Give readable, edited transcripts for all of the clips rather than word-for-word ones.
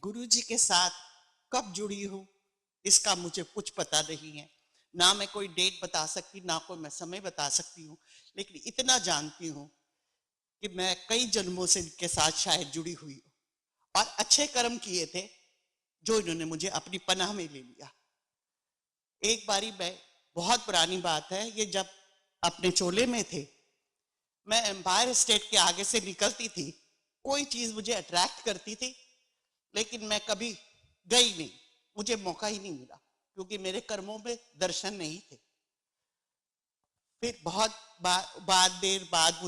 गुरुजी के साथ कब जुड़ी हूँ इसका मुझे कुछ पता नहीं है। ना मैं कोई डेट बता सकती, ना कोई मैं समय बता सकती हूँ, लेकिन इतना जानती हूँ कि मैं कई जन्मों से इनके साथ शायद जुड़ी हुई हूँ और अच्छे कर्म किए थे जो इन्होंने मुझे अपनी पनाह में ले लिया। एक बारी मैं, बहुत पुरानी बात है ये, जब अपने चोले में थे, मैं एम्पायर स्टेट के आगे से निकलती थी, कोई चीज मुझे अट्रैक्ट करती थी, लेकिन मैं कभी गई नहीं, मुझे मौका ही नहीं मिला क्योंकि मेरे कर्मों में दर्शन नहीं थे। फिर बहुत बाद देर बाद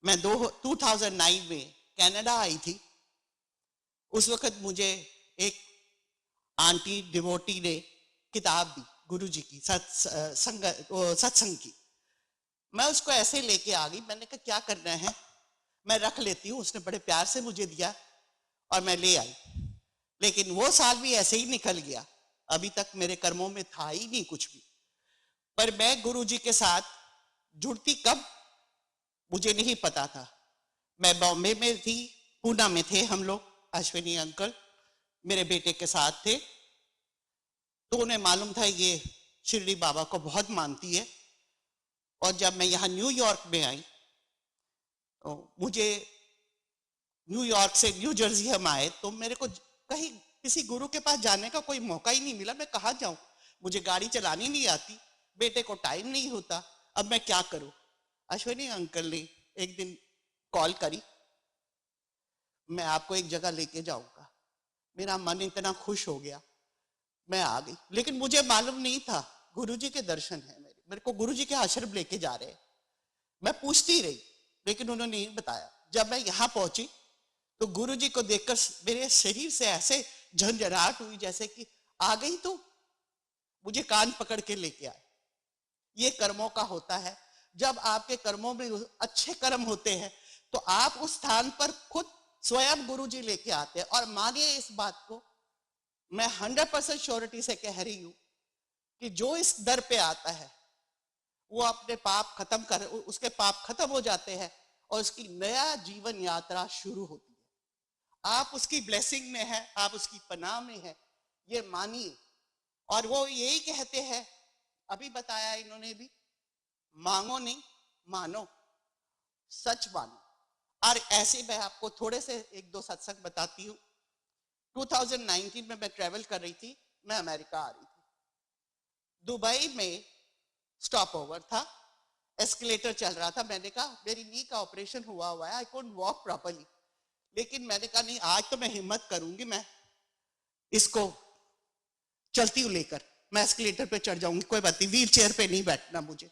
मैं 2009 में कनाडा आई थी। उस वक्त मुझे एक आंटी डिवोटी ने किताब दी गुरुजी की, सत्संग की। मैं उसको ऐसे लेके आ गई, मैंने कहा क्या करना है, मैं रख लेती हूँ। उसने बड़े प्यार से मुझे दिया और मैं ले आई, लेकिन वो साल भी ऐसे ही निकल गया, अभी तक मेरे कर्मों में था ही नहीं कुछ भी। पर मैं गुरुजी के साथ जुड़ती कब मुझे नहीं पता था। मैं बॉम्बे में थी, पूना में थे हम लोग, अश्विनी अंकल मेरे बेटे के साथ थे, तो उन्हें मालूम था ये शिरडी बाबा को बहुत मानती है। और जब मैं यहाँ न्यूयॉर्क में आई, तो मुझे न्यूयॉर्क से न्यू जर्सी हम आए, तो मेरे को कहीं किसी गुरु के पास जाने का कोई मौका ही नहीं मिला। मैं कहाँ जाऊं, मुझे गाड़ी चलानी नहीं आती, बेटे को टाइम नहीं होता, अब मैं क्या करूं। अश्विनी अंकल ने एक दिन कॉल करी, मैं आपको एक जगह लेके जाऊंगा। मेरा मन इतना खुश हो गया, मैं आ गई। लेकिन मुझे मालूम नहीं था गुरुजी के दर्शन है मेरे को गुरुजी के आश्रम लेके जा रहे हैं। मैं पूछती रही, लेकिन उन्होंने नहीं बताया। जब मैं यहाँ पहुंची तो गुरुजी को देखकर मेरे शरीर से ऐसे झंझनाहट हुई जैसे कि आ गई, तो मुझे कान पकड़ के लेके आए। ये कर्मों का होता है, जब आपके कर्मों में अच्छे कर्म होते हैं तो आप उस स्थान पर खुद स्वयं गुरुजी लेके आते हैं। और मानिए इस बात को, मैं 100% श्योरिटी से कह रही हूं कि जो इस दर पे आता है वो अपने पाप खत्म कर, उसके पाप खत्म हो जाते हैं और उसकी नया जीवन यात्रा शुरू होती है। आप उसकी ब्लेसिंग में है, आप उसकी पनाह में है, ये मानिए। और वो यही कहते हैं, अभी बताया इन्होंने भी, मांगो नहीं मानो, सच मानो। और ऐसे मैं आपको थोड़े से एक दो सत्संग बताती हूँ। 2019 में मैं ट्रेवल कर रही थी, मैं अमेरिका आ रही थी। दुबई में स्टॉप ओवर था, एस्केलेटर चल रहा था। मैंने कहा मेरी नी का ऑपरेशन हुआ है, आई कुडंट वॉक प्रॉपर्ली, लेकिन मैंने कहा नहीं, आज तो मैं हिम्मत करूंगी, मैं इसको चलती हूँ लेकर, मैं एस्केलेटर पे चढ़ जाऊंगी, कोई बात नहीं, व्हील चेयर पे नहीं बैठना मुझे।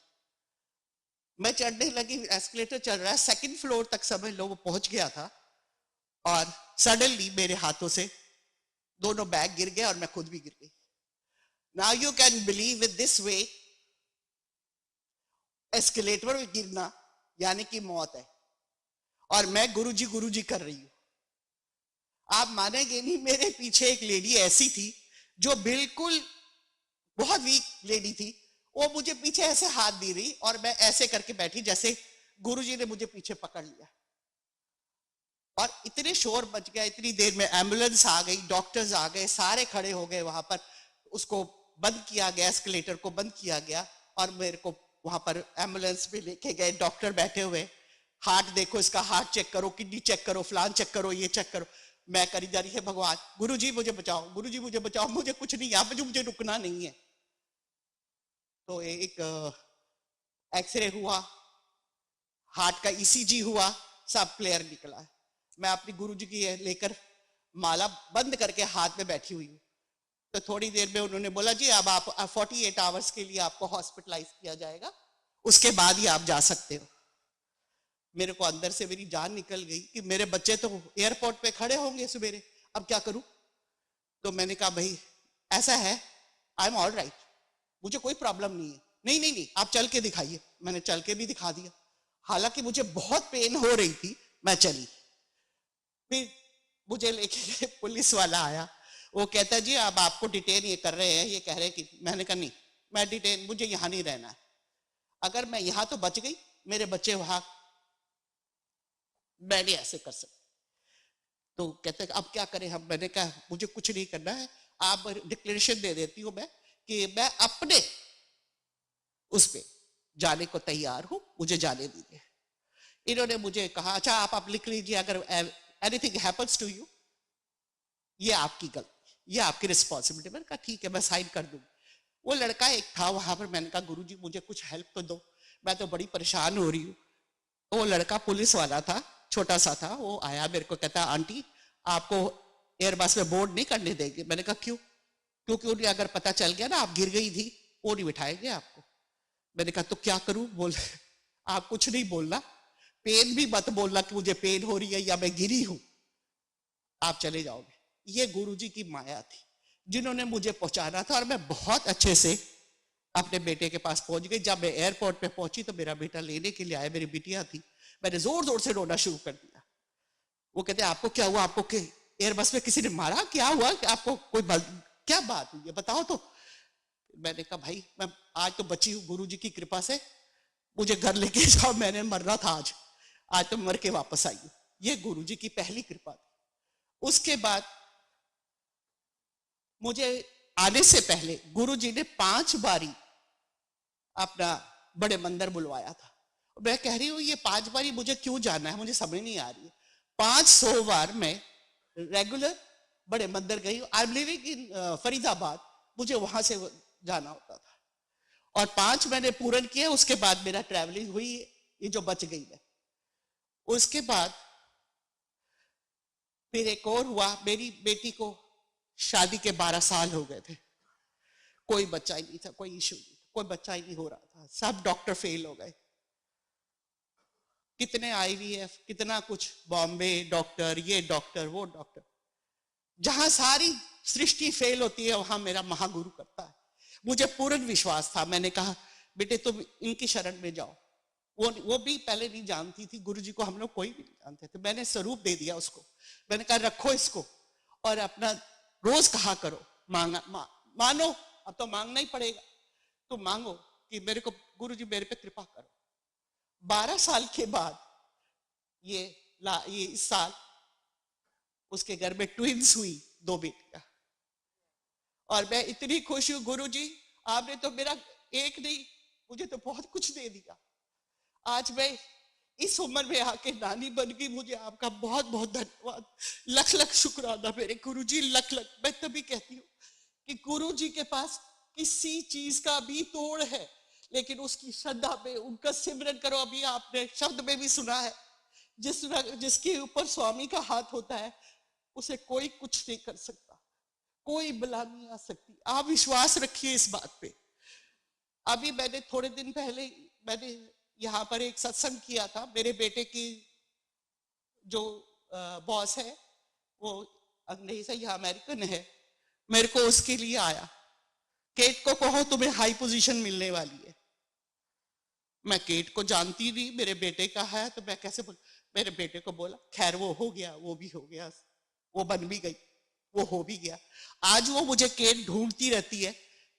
मैं चढ़ने लगी, एस्केलेटर चल रहा है, सेकंड फ्लोर तक समझ लो वो पहुंच गया था, और सडनली मेरे हाथों से दोनों बैग गिर गए और मैं खुद भी गिर गई। Now you can believe with this way, escalator में गिरना यानी कि मौत है, और मैं गुरुजी कर रही हूं। आप मानेंगे नहीं, मेरे पीछे एक लेडी ऐसी थी जो बिल्कुल बहुत वीक लेडी थी, वो मुझे पीछे ऐसे हाथ दे रही और मैं ऐसे करके बैठी जैसे गुरुजी ने मुझे पीछे पकड़ लिया। और इतने शोर मच गया, इतनी देर में एम्बुलेंस आ गई, डॉक्टर्स आ गए, सारे खड़े हो गए वहां पर, उसको बंद किया गया, एस्केलेटर को बंद किया गया और मेरे को वहां पर एम्बुलेंस में लेके गए। डॉक्टर बैठे हुए, हार्ट देखो इसका, हार्ट चेक करो, किडनी चेक करो, फलान चेक करो, ये चेक करो। मैं करी जा रही है, भगवान गुरुजी मुझे बचाओ, गुरुजी मुझे बचाओ, मुझे कुछ नहीं, यहाँ पे मुझे रुकना नहीं है। तो एक एक्सरे हुआ, हार्ट का ईसीजी हुआ, सब क्लियर निकला। मैं अपनी गुरुजी की लेकर माला बंद करके हाथ में बैठी हुई हूँ। तो थोड़ी देर में उन्होंने बोला जी अब आप 48 आवर्स के लिए आपको हॉस्पिटलाइज किया जाएगा, उसके बाद ही आप जा सकते हो। मेरे को अंदर से मेरी जान निकल गई कि मेरे बच्चे तो एयरपोर्ट पे खड़े होंगे सवेरे, अब क्या करूं। तो मैंने कहा भाई ऐसा है, आई एम ऑल राइट, मुझे कोई प्रॉब्लम नहीं है। नहीं नहीं नहीं, आप चल के दिखाइए। मैंने चल के भी दिखा दिया, हालांकि मुझे बहुत पेन हो रही थी, मैं चली। फिर मुझे लेके पुलिस वाला आया, वो कहता जी अब आपको डिटेन ये कर रहे हैं, ये कह रहे हैं कि, मैंने कहा नहीं मैं डिटेन, मुझे यहां नहीं रहना है, अगर मैं यहां तो बच गई, मेरे बच्चे वहां, मैं नहीं ऐसे कर सकती। तो कहते हैं अब क्या करें हम। मैंने कहा मुझे कुछ नहीं करना है, आप डिक्लेरेशन दे देती हूँ मैं कि मैं अपने उस पे जाने को तैयार हूं, मुझे जाने दीजिए। इन्होंने मुझे कहा अच्छा आप लिख लीजिए, अगर एनीथिंग हैपेंस टू यू ये आपकी गलती, ये आपकी रिस्पॉन्सिबिलिटी। मैंने कहा ठीक है मैं साइन कर दूंगी। वो लड़का एक था वहां पर, मैंने कहा गुरुजी मुझे कुछ हेल्प तो दो, मैं तो बड़ी परेशान हो रही हूँ। वो लड़का पुलिस वाला था, छोटा सा था, वो आया मेरे को कहता आंटी आपको एयरबस में बोर्ड नहीं करने देंगे। मैंने कहा क्यों? क्योंकि उन्हें अगर पता चल गया ना आप गिर गई थी, वो नहीं बिठाएंगे आपको। मैंने कहा तो क्या करूं? बोल आप कुछ नहीं बोलना, पेन भी मत बोलना कि मुझे पेन हो रही है या मैं गिरी हूं, आप चले जाओगे। ये गुरुजी की माया थी जिन्होंने मुझे पहुंचाना था, और मैं बहुत अच्छे से अपने बेटे के पास पहुंच गई। जब मैं एयरपोर्ट पे पहुंची तो मेरा बेटा लेने के लिए आया, मेरी बिटिया थी। मैंने जोर जोर से रोना शुरू कर दिया। वो कहते आपको क्या हुआ? आपको एयरबस में किसी ने मारा? क्या हुआ? आपको कोई क्या बात हुई है बताओ तो। मैंने कहा भाई मैं आज तो बची हूँ गुरुजी की कृपा से, मुझे घर लेके जाओ, मैंने मरना था आज तो मर के वापस आई हूँ। ये गुरुजी की पहली कृपा थी। उसके बाद मुझे आने से पहले गुरुजी ने 5 बारी अपना बड़े मंदिर बुलवाया था। मैं कह रही हूँ ये 5 बारी मुझे क्यों जाना है, मुझे समझ नहीं आ रही है। 500 बार मैं रेगुलर बड़े मंदिर गई हूँ। I am living in Faridabad, मुझे वहां से जाना होता था, और 5 मैंने पूर्ण किए। उसके बाद मेरा ट्रैवलिंग हुई, ये जो बच गई है। उसके बाद फिर एक और हुआ, मेरी बेटी को शादी के 12 साल हो गए थे, कोई बच्चा ही नहीं था, कोई इशू नहीं, कोई बच्चा ही नहीं हो रहा था, सब डॉक्टर फेल हो गए। कितने आईवीएफ, कितना कुछ, बॉम्बे डॉक्टर, ये डॉक्टर वो डॉक्टर, जहां सारी सृष्टि फेल होती है वहां मेरा महागुरु करता है। मुझे पूर्ण विश्वास था। मैंने कहा बेटे तुम इनकी शरण में जाओ। वो भी पहले नहीं जानती थी गुरुजी को, हम लोग कोई भी नहीं जानते थे। मैंने स्वरूप दे दिया उसको, मैंने कहा रखो इसको और अपना रोज कहा करो, मानो अब तो मांगना ही पड़ेगा, तो मांगो कि मेरे को गुरुजी मेरे पे कृपा करो। 12 साल के बाद ये इस साल उसके घर में ट्विंस हुई, 2 बेटियां, और मैं इतनी खुश हूं गुरुजी आपने तो मेरा एक नहीं, मुझे तो बहुत कुछ दे दिया। आज मैं इस उम्र में आके नानी बन गई, मुझे आपका बहुत बहुत धन्यवाद, लख लख शुक्राना मेरे गुरुजी, लख लख। मैं तभी कहती हूँ कि गुरुजी के पास किसी चीज का भी तोड़ है, लेकिन उसकी श्रद्धा पे उनका सिमरन करो। अभी आपने शब्द में भी सुना है, जिसके ऊपर स्वामी का हाथ होता है उसे कोई कुछ नहीं कर सकता, कोई बला नहीं आ सकती। आप विश्वास रखिए इस बात पे। अभी मैंने थोड़े दिन पहले मैंने यहाँ पर एक सत्संग किया था। मेरे बेटे की जो बॉस है वो अंग्रेज है या अमेरिकन है, मेरे को उसके लिए आया, केट को कहो तुम्हें हाई पोजीशन मिलने वाली है। मैं केट को जानती नहीं, मेरे बेटे का है तो मैं कैसे मेरे बेटे को बोला, खैर वो हो गया, वो भी हो गया, वो बन भी गई, वो हो भी गया। आज वो मुझे केट ढूंढती रहती है,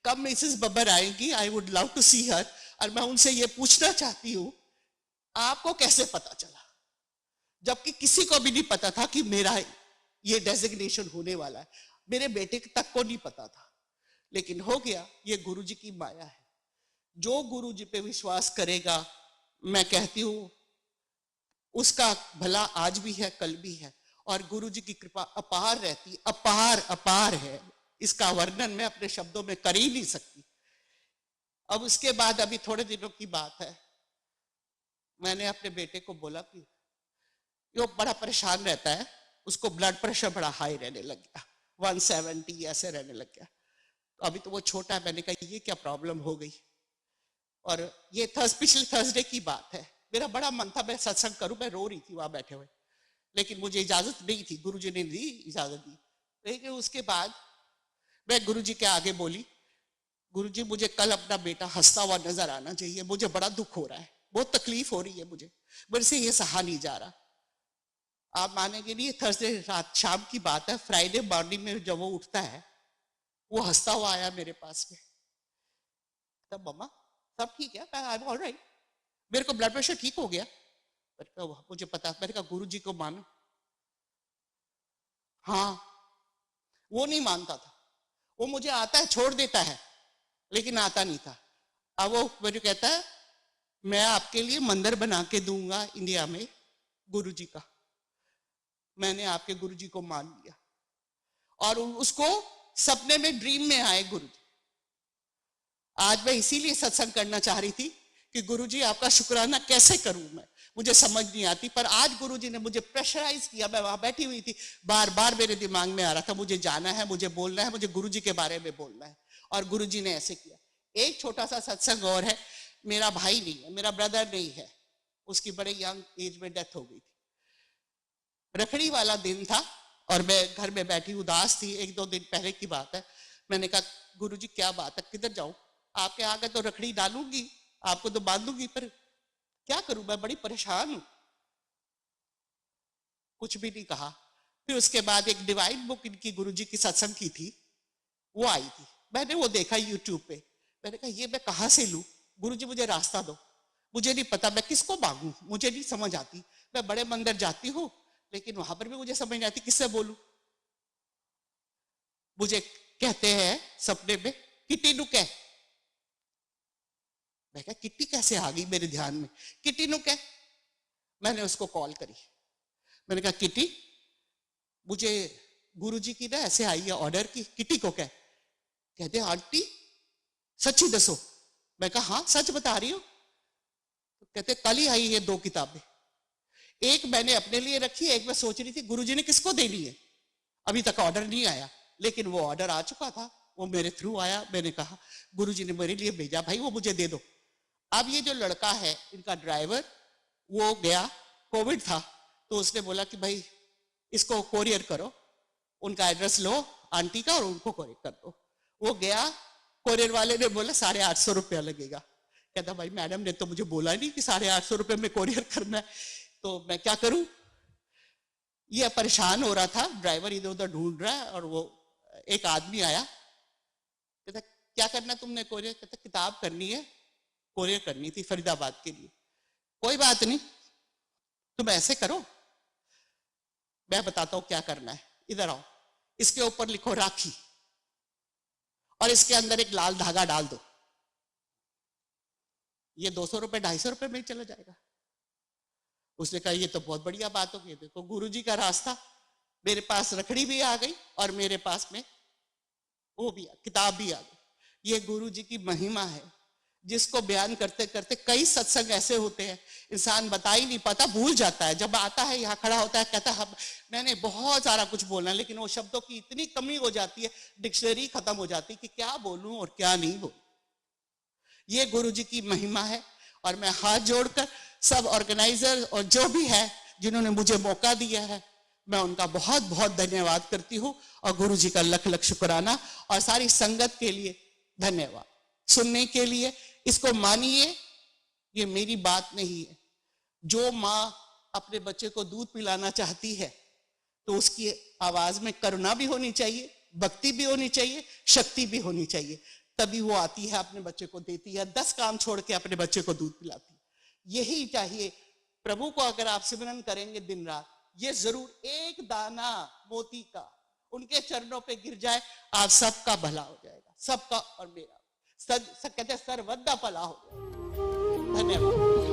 कब मिसेस बब्बर आएंगी, आई वुड लव टू सी हर। और मैं उनसे ये पूछना चाहती हूँ आपको कैसे पता चला, जबकि किसी को भी नहीं पता था कि मेरा ये डेजिग्नेशन होने वाला है, मेरे बेटे तक को नहीं पता था, लेकिन हो गया। ये गुरुजी की माया है। जो गुरुजी पे विश्वास करेगा, मैं कहती हूँ उसका भला आज भी है, कल भी है, और गुरुजी की कृपा अपार रहती, अपार अपार है, इसका वर्णन मैं अपने शब्दों में कर ही नहीं सकती। अब उसके बाद अभी थोड़े दिनों की बात है, मैंने अपने बेटे को बोला कि वो बड़ा परेशान रहता है, उसको ब्लड प्रेशर बड़ा हाई रहने लग गया, 170 ऐसे रहने लग गया। तो अभी तो वो छोटा है, मैंने कहा ये क्या प्रॉब्लम हो गई। और ये पिछले थर्सडे की बात है, मेरा बड़ा मन था मैं सत्संग करूं, मैं रो रही थी वहां बैठे हुए, लेकिन मुझे इजाजत नहीं थी, गुरुजी ने दी इजाजत दी। लेकिन उसके बाद मैं गुरुजी के आगे बोली, गुरुजी मुझे कल अपना बेटा हंसता हुआ नजर आना चाहिए, मुझे बड़ा दुख हो रहा है, बहुत तकलीफ हो रही है मुझे, मेरे से ये सहा नहीं जा रहा। आप मानेंगे नहीं, थर्सडे रात शाम की बात है, फ्राइडे मॉर्निंग में जब वो उठता है, वो हंसता हुआ आया मेरे पास में, तब मम्मा सब ठीक है, आई एम ऑलराइट, मेरे को ब्लड प्रेशर ठीक हो गया। मुझे पता, मैंने कहा गुरुजी को मानो। हाँ, वो नहीं मानता था। वो मुझे आता है छोड़ देता है, लेकिन आता नहीं था। अब वो मुझे कहता है मैं आपके लिए मंदिर बना के दूंगा इंडिया में गुरुजी का। मैंने आपके गुरुजी को मान लिया और उसको सपने में, ड्रीम में आए गुरुजी। आज मैं इसीलिए सत्संग करना चाह रही थी कि गुरुजी आपका शुक्राना कैसे करूं मैं, मुझे समझ नहीं आती। पर आज गुरुजी ने मुझे प्रेशराइज किया। मैं वहां बैठी हुई थी, बार बार मेरे दिमाग में आ रहा था मुझे जाना है, मुझे बोलना है, मुझे गुरुजी के बारे में बोलना है। और गुरुजी ने ऐसे किया। एक छोटा सा सत्संग और है। मेरा भाई नहीं है, मेरा ब्रदर नहीं है, उसकी बड़े यंग एज में डेथ हो गई थी। रखड़ी वाला दिन था और मैं घर में बैठी उदास थी। 1-2 दिन पहले की बात है। मैंने कहा गुरुजी क्या बात है, किधर जाऊं? आपके आगे तो रखड़ी डालूंगी, आपको तो बांधूंगी, पर क्या करूं, मैं बड़ी परेशान हूं। कुछ भी नहीं कहा। फिर उसके बाद एक डिवाइन बुक इनकी गुरुजी की सत्संग की थी, वो आई थी। मैंने वो देखा यूट्यूब पे। मैंने कहा ये मैं कहां से लूं? गुरुजी मुझे रास्ता दो, मुझे नहीं पता मैं किसको मांगू, मुझे नहीं समझ आती। मैं बड़े मंदिर जाती हूँ, लेकिन वहां पर भी मुझे समझ नहीं आती किससे बोलूं। मुझे कहते हैं सपने में किटी नुक है। मैं कहा किट्टी कैसे आ गई मेरे ध्यान में? किटी नुक है। मैंने उसको कॉल करी। मैंने कहा किटी, मुझे गुरुजी की ना ऐसे आई है ऑर्डर की, किटी को क्या? कहते आंटी सच्ची दसो। मैं कहा हाँ सच बता रही हूं। तो कहते कल ही आई है 2 किताबें, एक मैंने अपने लिए रखी, एक मैं सोच रही थी गुरुजी ने किसको देनी है। अभी तक ऑर्डर नहीं आया, लेकिन वो ऑर्डर आ चुका था, वो मेरे थ्रू आया। मैंने कहा गुरुजी ने मेरे लिए भेजा, भाई वो मुझे दे दो। अब ये जो लड़का है इनका ड्राइवर, वो गया, कोविड था, तो उसने बोला कि भाई इसको कोरियर करो, उनका एड्रेस लो आंटी का और उनको कोरियर कर दो। वो गया, कोरियर वाले ने बोला 850 रुपया लगेगा। कहता भाई मैडम ने तो मुझे बोला नहीं कि 850 रुपये में कोरियर करना है, तो मैं क्या करूं? ये परेशान हो रहा था, ड्राइवर इधर उधर ढूंढ रहा है। और वो एक आदमी आया, कहता क्या करना तुमने कोरियर? कहता किताब करनी है, कोरियर करनी थी फरीदाबाद के लिए। कोई बात नहीं, तुम ऐसे करो, मैं बताता हूं क्या करना है। इधर आओ, इसके ऊपर लिखो राखी और इसके अंदर एक लाल धागा डाल दो। ये 200 रुपए 250 रुपए में ही चला जाएगा। उसने कहा ये तो बहुत बढ़िया बात होगी। देखो गुरुजी का रास्ता, मेरे पास रखड़ी भी आ गई और मेरे पास में वो भी किताब भी आ गई। ये गुरुजी की महिमा है, जिसको बयान करते करते कई सत्संग ऐसे होते हैं इंसान बता ही नहीं पाता, भूल जाता है। जब आता है यहाँ खड़ा होता है, कहता है मैंने बहुत सारा कुछ बोलना, लेकिन वो शब्दों की इतनी कमी हो जाती है, डिक्शनरी खत्म हो जाती है कि क्या बोलूं और क्या नहीं बोलूं। ये गुरुजी की महिमा है। और मैं हाथ जोड़कर सब ऑर्गेनाइजर और जो भी है जिन्होंने मुझे मौका दिया है, मैं उनका बहुत बहुत धन्यवाद करती हूँ। और गुरुजी का लख लख शुक्राना, और सारी संगत के लिए धन्यवाद सुनने के लिए। इसको मानिए, ये मेरी बात नहीं है। जो माँ अपने बच्चे को दूध पिलाना चाहती है, तो उसकी आवाज में करुणा भी होनी चाहिए, भक्ति भी होनी चाहिए, शक्ति भी होनी चाहिए। तभी वो आती है, अपने बच्चे को देती है, 10 काम छोड़ के अपने बच्चे को दूध पिलाती है। यही चाहिए। प्रभु को अगर आप सिमरन करेंगे दिन रात, ये जरूर एक दाना मोती का उनके चरणों पे गिर जाए, आप सबका भला हो जाएगा, सबका और मेरा। कहते सर्वदा भला हो जाएगा। धन्यवाद।